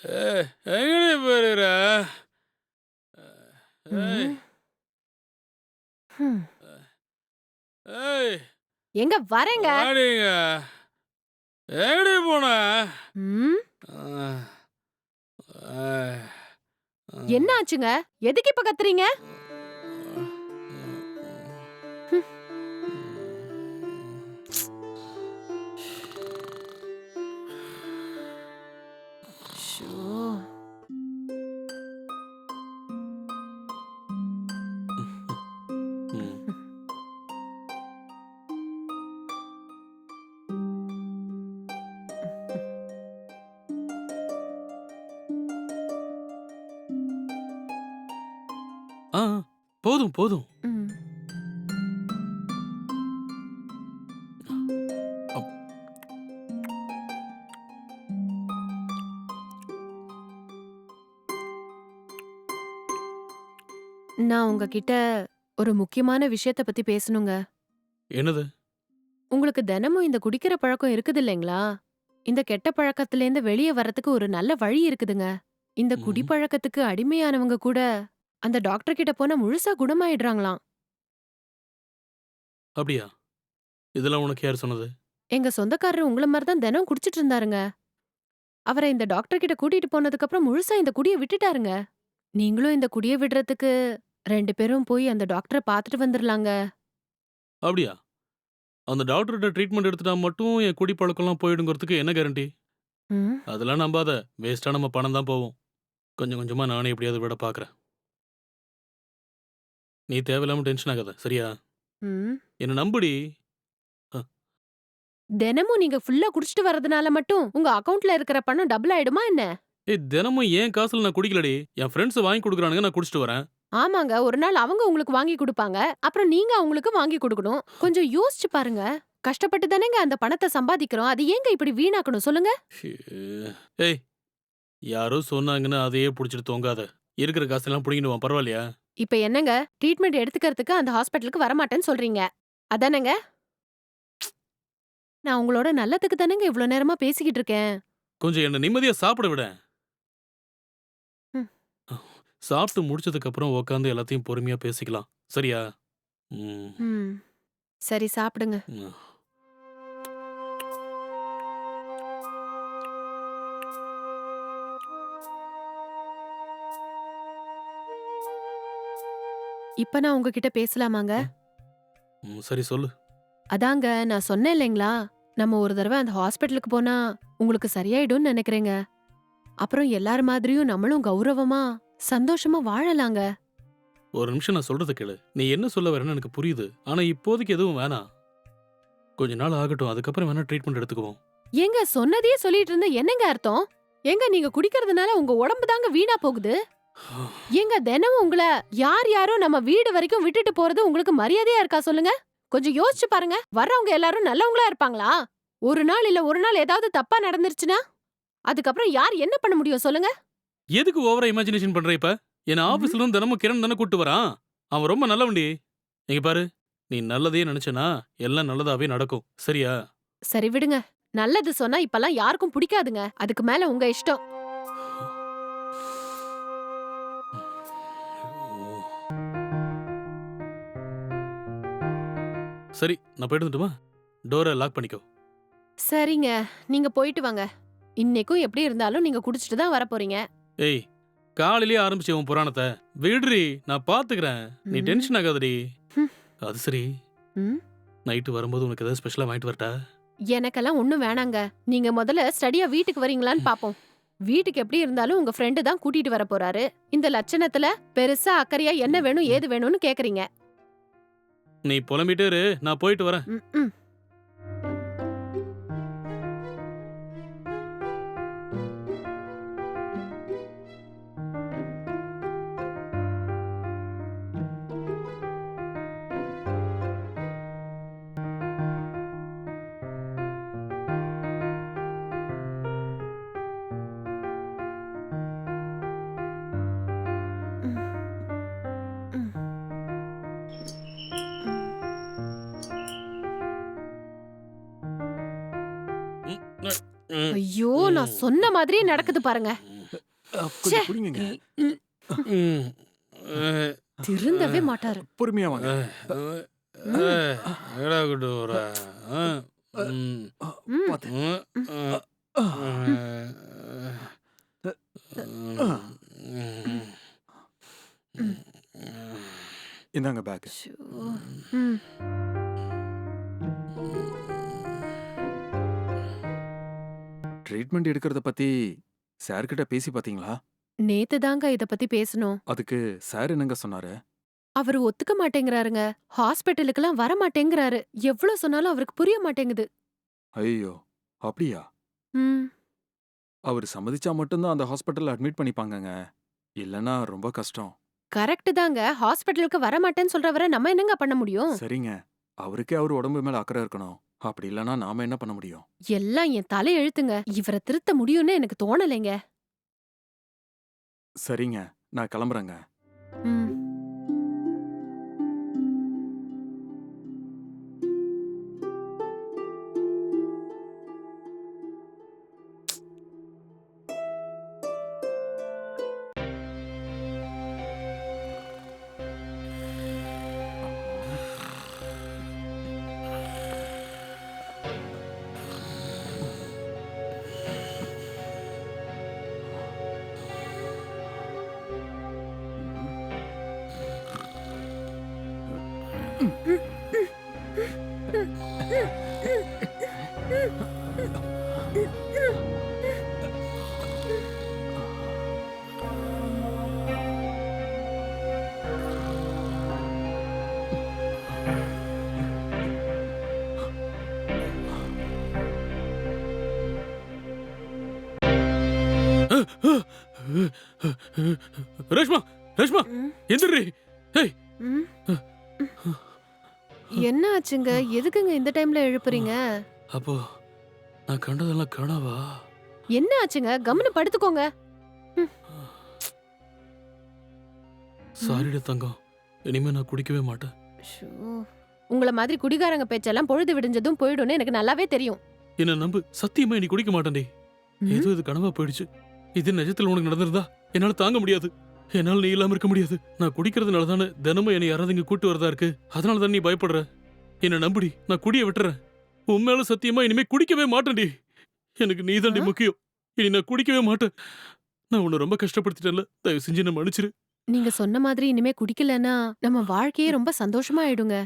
எங்கடி போயிருக்கிற? ஏய், ம். ஹம். ஏய், எங்க வரேங்க. வாடிங்க. எங்கடி போன? ம். அஹ், அஹ், என்ன அஹ், ஆச்சுங்க? எதுக்கு இப்ப கத்துறீங்க? ஹம். ஷோ. ம். ஆ, போதும் போதும். ம். அப்- நான் உங்ககிட்ட ஒரு முக்கியமான விஷயத்த பத்தி பேசணுங்க. என்னது? உங்களுக்கு தினமும் இந்த குடிக்கிற பழக்கம் இருக்குது இல்லைங்களா? இந்த கெட்ட பழக்கத்திலேருந்து வெளிய வரதுக்கு ஒரு நல்ல வழி இருக்குதுங்க. இந்த ம், குடிப்பழக்கத்துக்கு அடிமையானவங்க கூட அந்த டாக்டர் கிட்ட போனா முழுசா குணமாயிடுறாங்களாம். அப்படியா? இதெல்லாம் உனக்கு யார் சொன்னது? எங்க சொந்தக்காரரு உங்கள மாரி தான் தினம் குடிச்சிட்டு இருந்தாருங்க. அவர இந்த டாக்டர் கிட்ட கூட்டிட்டு போனதுக்கு அப்புறம் முழுசா இந்த குடிய விட்டுட்டாருங்க. நீங்களும் இந்த குடிய விடுறதுக்கு 2 பேரும் போய் அந்த டாக்டர பாத்துட்டு வந்துரலாங்க. அப்படியா? அந்த டாக்டர்கிட்ட ட்ரீட்மெண்ட் எடுத்துட்டா மட்டும் என் குடி பழக்கம்லாம் போயிடுங்கிறதுக்கு என்ன கேரண்டி? ம். அதெல்லாம் நம்பாத. வேஸ்ட்டா நம்ம பணம் தான் போகும். கொஞ்சம் கொஞ்சமா நானே எப்படியாவது விட பார்க்குறேன். நீ தேவையில்லாம டென்ஷன் ஆகாத. சரியா? ம். என்ன நம்புடி. அ, தினமும் நீங்க ஃபுல்லா குடிச்சிட்டு வர்றதுனால மட்டும் உங்க அக்கவுண்ட்ல இருக்கிற பணம் டபுள் ஆயிடுமா என்ன? ஏய், தினமும் என் காசுல நான் குடிக்கலடி. என் ஃப்ரெண்ட்ஸ் வாங்கி குடுக்குறானுங்க, நான் குடிச்சிட்டு வரேன். ஆமாங்க. ஒரு நாள் அவங்க உங்களுக்கு வாங்கி குடுப்பாங்க. அப்புறம் நீங்க அவங்களுக்கு வாங்கி குடுக்கணும். கொஞ்சம் யோசிச்சு பாருங்க. கஷ்டப்பட்டு தானேங்க அந்த பணத்த சம்பாதிக்கிறோம். அது ஏங்க இப்படி வீணாக்கணும் சொல்லுங்க? ஷே. ஏய், யாரோ சொன்னாங்கன்னு அதையே புடிச்சிட்டு தொங்காத. இருக்கிற காசெல்லாம் புடுங்கிடுவான், பரவாயில்லையா? இப்ப என்னங்க? ட்ரீட்மெண்ட் எடுத்துக்கிறதுக்கு அந்த ஹாஸ்பிட்டலுக்கு வரமாட்டேன்னு சொல்றீங்க. அதானங்க? நான் உங்களோட நல்லதுக்கு தானேங்க இவ்ளோ நேரமா பேசிக்கிட்டு இருக்கேன். கொஞ்சம் என்ன நிம்மதியா சாப்பிட விடேன். ம். சாப்பிட்டு முடிச்சதுக்கு அப்புறம் உட்காந்து எல்லாத்தையும் பொறுமையா பேசிக்கலாம். சரியா? ம். ம். சரி சாப்பிடுங்க. ம். இப்ப நான் உங்ககிட்ட பேசலாமாங்க? ம். ம். சரி சொல்லு. அதாங்க நான் சொன்னேன் இல்லைங்களா? நம்ம ஒரு தடவ அந்த ஹாஸ்பிட்டலுக்கு போனா உங்களுக்கு சரியாயிடும்னு நெனைக்கிறேங்க. அப்புறம் எல்லார் மாதிரியும் நம்மளும் கௌரவமா, சந்தோஷமா வாழலாங்க. ஒரு நிமிஷம் நான் சொல்றத கேளு. நீ என்ன சொல்ல வரேன்னு எனக்கு புரியுது. ஆனா இப்போதைக்கு எதுவும் வேணாம். கொஞ்ச நாள் ஆகட்டும். அதுக்கப்புறம் வேணா ட்ரீட்மெண்ட் எடுத்துக்குவோம். ஏங்க சொன்னதையே சொல்லிட்டு இருந்தா என்னங்க அர்த்தம்? ஏங்க நீங்க குடிக்கிறதுனால உங்க உடம்பு தாங்க வீணா போகுது. ஏங்க தினமும் உங்கள யார் யாரோ நம்ம வீடு வரைக்கும் விட்டுட்டு போறது உங்களுக்கு மரியாதையா இருக்கா சொல்லுங்க? கொஞ்சம் யோசிச்சு பாருங்க. வர்றவங்க எல்லாரும் நல்லவங்களா இருப்பாங்களா? ஒரு நாள் இல்ல ஒரு நாள் ஏதாவது தப்பா நடந்துருச்சுன்னா, அதுக்கப்புறம் யார் என்ன பண்ண முடியும் சொல்லுங்க? எதுக்கு ஓவரா இமேஜினேஷன் பண்ற இப்ப? என்ன ம். ஆபீஸ்ல இருந்து தினமும் கிரண் தானே கூட்டு வரான். அவன் ரொம்ப நல்லவன்டி. இங்க பாரு, நீ நல்லதையே நினைச்சனா எல்லாம் நல்லதாவே நடக்கும். சரியா? சரி விடுங்க. நல்லது சொன்னா இப்பல்லாம் யாருக்கும் பிடிக்காதுங்க. அதுக்கு மேல உங்க இஷ்டம். சரி, நான் போயிட்டு வந்துட்டுமா? டோரை லாக் பண்ணிக்கோ. சரிங்க. நீங்க போயிட்டு வாங்க. இன்னைக்கும் எப்படி இருந்தாலும் நீங்க குடிச்சிட்டு தான் வரப்போறீங்க. ஏய், காலையிலேயே ஆரம்பிச்ச உன் புராணத்த. விடுறி, நான் பாத்துக்கிறேன். நீ ம். டென்ஷன் ஆகாதடி. ம். அது சரி, ம். நைட்டு வரும்போது உனக்கு ஏதாவது ஸ்பெஷலா வாங்கிட்டு வரட்டா? எனக்கெல்லாம் ஒண்ணும் வேணாங்க. நீங்க முதல்ல ஸ்டடியா வீட்டுக்கு வரீங்களான்னு பாப்போம். வீட்டுக்கு எப்படி இருந்தாலும் உங்க ஃப்ரெண்டு தான் கூட்டிட்டு வர போறாரு. இந்த லட்சணத்துல பெருசா அக்கறையா என்ன ம், வேணும் ம். ஏது வேணும்னு கேக்குறீங்க. நீ புலம்பிட்டே இரு, நான் போயிட்டு வரேன். ம், ம். ம், ம், ம். ம், ம், ம், ஐயோ! நான் ம். சொன்ன மாதிரியே நடக்குது பாருங்க. கொஞ்சம் குடிங்க. ம். அஹ், திருந்தவே மாட்டாரு. பொறுமையா வாங்க. எங்கடா கூட்டு போற? ம். ம். பாத்து. ம். இந்தாங்க பேக். ஷோ. ம். ட்ரீட்மெண்ட் எடுக்கிறத பத்தி சார் கிட்ட பேசி பாத்தீங்களா? நேத்து தாங்க இத பத்தி பேசணும். அதுக்கு சார் என்னங்க சொன்னாரு? அவரு ஒத்துக்க மாட்டேங்கிறாருங்க. ஹாஸ்பிட்டலுக்குலாம் வர மாட்டேங்கிறாரு. எவ்வளவு சொன்னாலும் அவருக்கு புரிய மாட்டேங்குது. ஐயோ, அப்படியா? ம். அவர் சம்மதிச்சா மட்டும்தான் அந்த ஹாஸ்பிட்டல்ல அட்மிட் பண்ணிப்பாங்கங்க. இல்லனா ரொம்ப கஷ்டம். கரெக்ட் தாங்க. ஹாஸ்பிட்டலுக்கு வர மாட்டேன்னு சொல்றவரை நம்ம என்னங்க பண்ண முடியும்? சரிங்க. அவருக்கே அவர் உடம்பு மேல அக்கறை இருக்கணும். அப்படி இல்லனா நாம என்ன பண்ண முடியும்? எல்லாம் என் தலை எழுத்துங்க. இவரை திருத்த முடியும்னு எனக்கு தோணலைங்க. சரிங்க, நான் கிளம்புறேங்க. ம். ரேஷ்மா ரேஷ்மா ம். எந்திரி. ஏய், ம். என்ன ஆச்சுங்க? எதுக்குங்க இந்த டைம்ல எழுப்புறீங்க? அப்போ நான் கண்டதெல்லாம் கனவா? என்ன ஆச்சுங்க? கம்முனு படுத்துக்கோங்க. சாரிடா தங்கம், இனிமே நான் குடிக்கவே மாட்டேன். ஷோ. உங்கள மாதிரி குடிகாரங்க பேச்செல்லாம் பொழுது விடிஞ்சதும் போயிடும்னு எனக்கு நல்லாவே தெரியும். என்ன நம்பு, சத்தியமா நீ குடிக்க மாட்டேன்டி. ம். ஏதோ இது கனவா போயிடுச்சு. இது நிஜத்துல உனக்கு நடந்திருந்தா என்னால தாங்க முடியாது. என்னால நீ இல்லாம இருக்க முடியாது. நான் குடிக்கிறதுனால தானே தினமும் என்னை யாராவது இங்க கூட்டு வரதா இருக்கு. அதனால தான் நீ பயப்படுற. என்ன நம்புடி, நான் குடிய விட்டுறேன். உண்மையால சத்தியமா இனிமே குடிக்கவே மாட்டேன்டி. எனக்கு நீ தாண்டி ஆ? முக்கியம். இனி நான் குடிக்கவே மாட்டேன். நான் உன்னை ரொம்ப கஷ்டப்படுத்திட்டேன்ல, தயவு செஞ்சு என்ன மன்னிச்சிரு. நீங்க சொன்ன மாதிரி இனிமே குடிக்கலன்னா நம்ம வாழ்க்கையே ரொம்ப சந்தோஷமா ஆயிடுங்க.